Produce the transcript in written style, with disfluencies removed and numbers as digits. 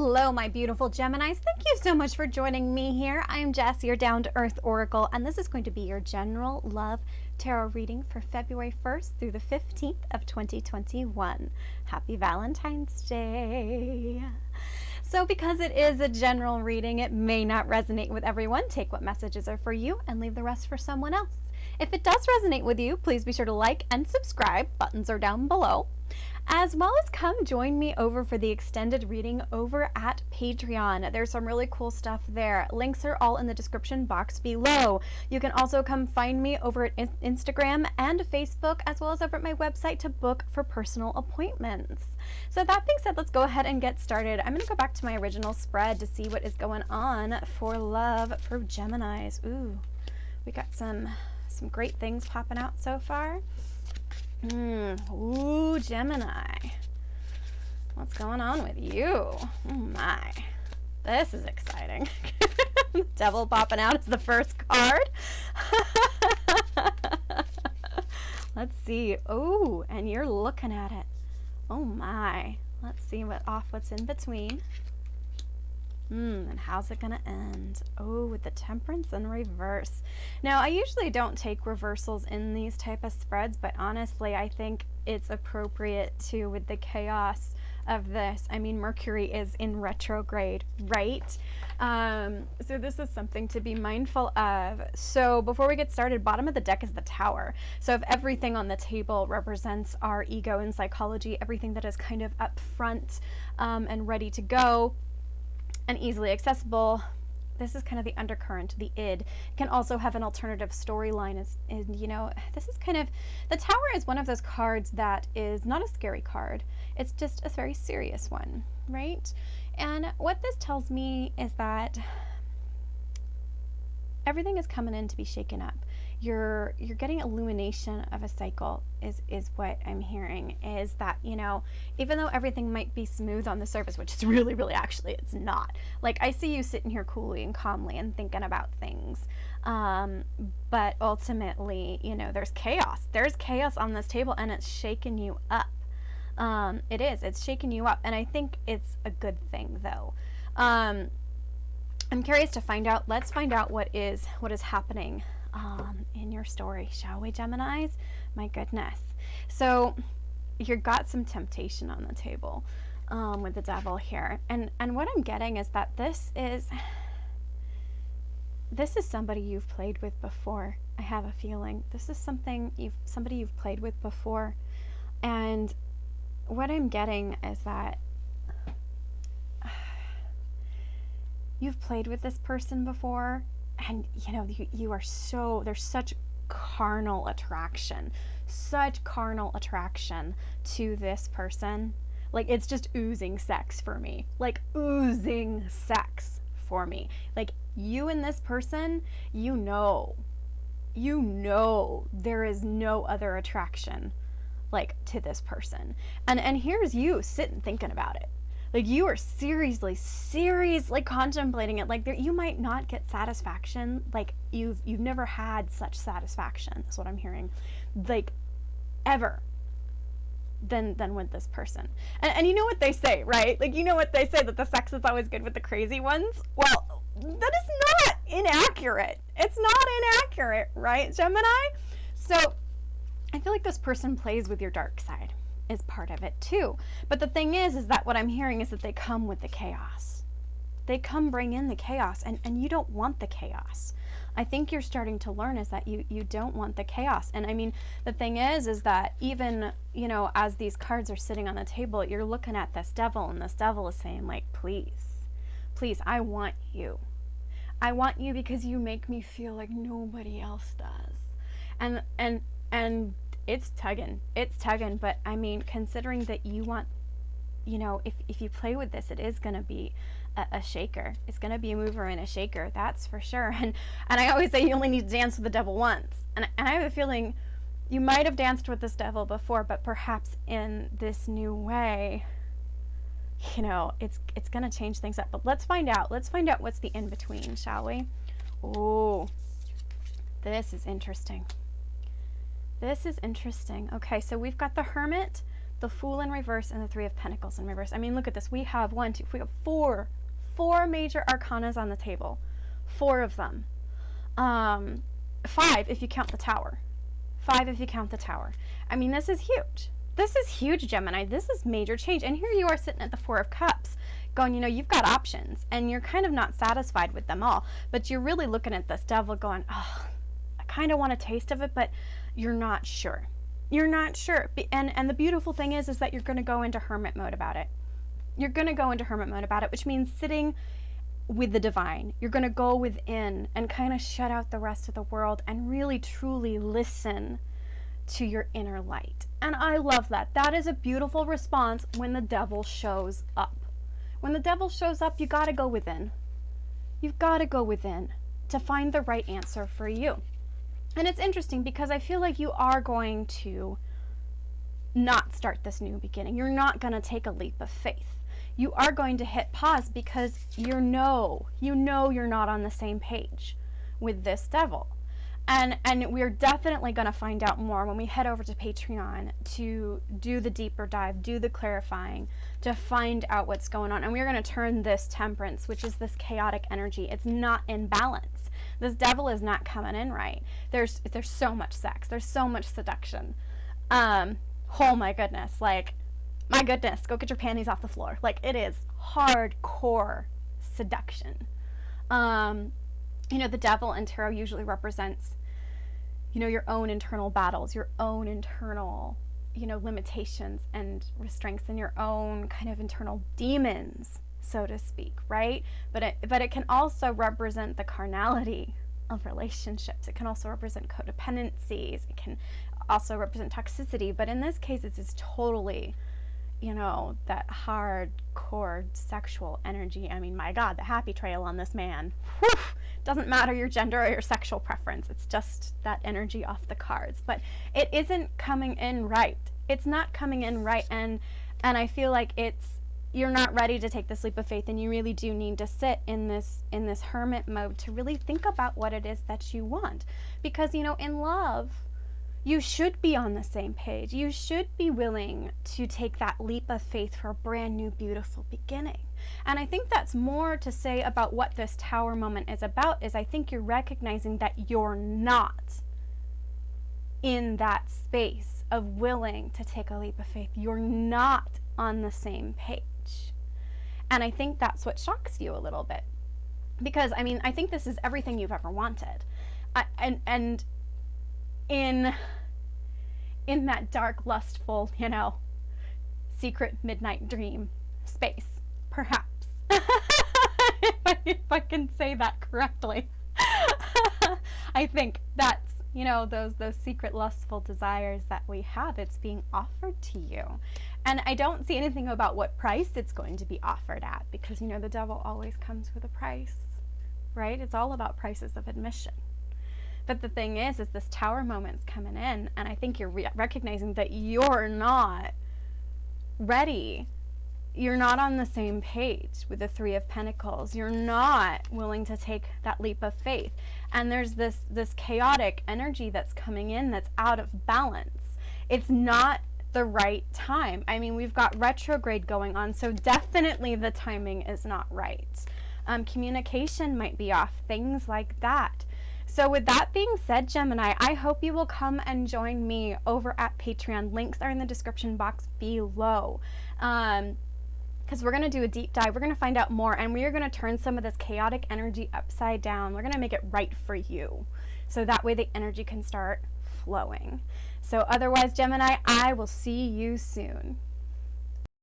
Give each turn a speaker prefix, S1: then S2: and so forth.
S1: Hello, my beautiful Geminis. Thank you so much for joining me here. I am Jess, your down-to-earth oracle, and this is going to be your general love tarot reading for February 1st through the 15th of 2021. Happy Valentine's Day. So because it is a general reading, it may not resonate with everyone. Take what messages are for you and leave the rest for someone else. If it does resonate with you, please be sure to like and subscribe. Buttons are down below. As well as come join me over for the extended reading over at Patreon. There's some really cool stuff there. Links are all in the description box below. You can also come find me over at Instagram and Facebook, as well as over at my website to book for personal appointments. So that being said, let's go ahead and get started. I'm going to go back to my original spread to see what is going on for love for Geminis. Ooh, we got some great things popping out so far. Ooh, Gemini. What's going on with you? Oh my. This is exciting. Devil popping out as the first card. Let's see. Oh, and you're looking at it. Oh my. Let's see what's in between. And how's it gonna end? Oh, with the Temperance in reverse. Now, I usually don't take reversals in these type of spreads, but honestly, I think it's appropriate too with the chaos of this. I mean, Mercury is in retrograde, right? So this is something to be mindful of. So before we get started, bottom of the deck is the Tower. So if everything on the table represents our ego and psychology, everything that is kind of up front and ready to go, and easily accessible, this is kind of the undercurrent, the id. It can also have an alternative storyline. You know, this is kind of, the Tower is one of those cards that is not a scary card. It's just a very serious one, right? And what this tells me is that everything is coming in to be shaken up. You're getting illumination of a cycle is what I'm hearing, is that, you know, even though everything might be smooth on the surface, which is really actually it's not. Like, I see you sitting here coolly and calmly and thinking about things, but ultimately, you know, there's chaos on this table, and it's shaking you up. It's shaking you up, and I think it's a good thing, though. I'm curious to find out. Let's find out what is happening in your story, shall we, Geminis? My goodness. So you've got some temptation on the table with the Devil here, and what I'm getting is that this is somebody you've played with before. I have a feeling this is somebody you've played with before, and what I'm getting is that you've played with this person before, and you know, you are there's such carnal attraction to this person. Like, it's just oozing sex for me. Like, oozing sex for me. Like, you and this person, you know there is no other attraction like to this person. And here's you sitting thinking about it. Like, you are seriously contemplating it. Like, you might not get satisfaction. Like, you've never had such satisfaction, is what I'm hearing. Like, ever. Than with this person. And you know what they say, right? Like, you know what they say, that the sex is always good with the crazy ones? Well, that is not inaccurate. It's not inaccurate, right, Gemini? So I feel like this person plays with your dark side, is part of it too. But the thing is that what I'm hearing is that they come with the chaos. They come bring in the chaos, and you don't want the chaos. I think you're starting to learn is that you don't want the chaos. And I mean, the thing is that even, you know, as these cards are sitting on the table, you're looking at this Devil, and this Devil is saying, like, please, I want you. I want you because you make me feel like nobody else does. And it's tugging, but I mean, considering that you want, you know, if you play with this, it is going to be a shaker. It's going to be a mover and a shaker, that's for sure. And I always say you only need to dance with the Devil once. And I have a feeling you might have danced with this Devil before, but perhaps in this new way, you know, it's going to change things up. But let's find out what's the in-between, shall we? Oh, this is interesting. Okay, so we've got the Hermit, the Fool in reverse, and the Three of Pentacles in reverse. I mean, look at this. We have four major arcanas on the table. 4 of them. 5 if you count the Tower. 5 if you count the Tower. I mean, this is huge. This is huge, Gemini. This is major change. And here you are sitting at the 4 of Cups going, you've got options and you're kind of not satisfied with them all, but you're really looking at this Devil going, oh, I kind of want a taste of it, but you're not sure. You're not sure. And the beautiful thing is that you're going to go into hermit mode about it. You're going to go into hermit mode about it, which means sitting with the divine. You're going to go within and kind of shut out the rest of the world and really truly listen to your inner light. And I love that. That is a beautiful response when the Devil shows up. When the Devil shows up, you got to go within. You've got to go within to find the right answer for you. And it's interesting because I feel like you are going to not start this new beginning. You're not going to take a leap of faith. You are going to hit pause because you know you're not on the same page with this Devil. And we're definitely going to find out more when we head over to Patreon to do the deeper dive, do the clarifying, to find out what's going on. And we're going to turn this Temperance, which is this chaotic energy, it's not in balance. This Devil is not coming in right. There's so much sex. There's so much seduction. Oh my goodness. Like, my goodness, go get your panties off the floor. Like, it is hardcore seduction. The Devil in tarot usually represents, your own internal battles, your own internal, limitations and restraints, and your own kind of internal demons, so to speak, right? But it can also represent the carnality of relationships. It can also represent codependencies. It can also represent toxicity. But in this case, it's totally, that hardcore sexual energy. I mean, my God, the happy trail on this man. Whew! Doesn't matter your gender or your sexual preference. It's just that energy off the cards. But it isn't coming in right. It's not coming in right. And I feel like you're not ready to take this leap of faith, and you really do need to sit in this hermit mode to really think about what it is that you want. Because, in love, you should be on the same page. You should be willing to take that leap of faith for a brand new, beautiful beginning. And I think that's more to say about what this Tower moment is about, is I think you're recognizing that you're not in that space of willing to take a leap of faith. You're not on the same page. And I think that's what shocks you a little bit. Because, I think this is everything you've ever wanted. And in that dark, lustful, secret midnight dream space, perhaps. if I can say that correctly. I think that's, those secret lustful desires that we have, it's being offered to you. And I don't see anything about what price it's going to be offered at, because, the Devil always comes with a price, right? It's all about prices of admission. But the thing is this Tower moment's coming in, and I think you're recognizing that you're not ready. You're not on the same page with the Three of Pentacles. You're not willing to take that leap of faith. And there's this chaotic energy that's coming in that's out of balance. It's not the right time. We've got retrograde going on, so definitely the timing is not right. Communication might be off, things like that. So with that being said, Gemini, I hope you will come and join me over at Patreon. Links are in the description box below. Because we're going to do a deep dive. We're going to find out more, and we are going to turn some of this chaotic energy upside down. We're going to make it right for you, so that way the energy can start flowing. So otherwise, Gemini, I will see you soon.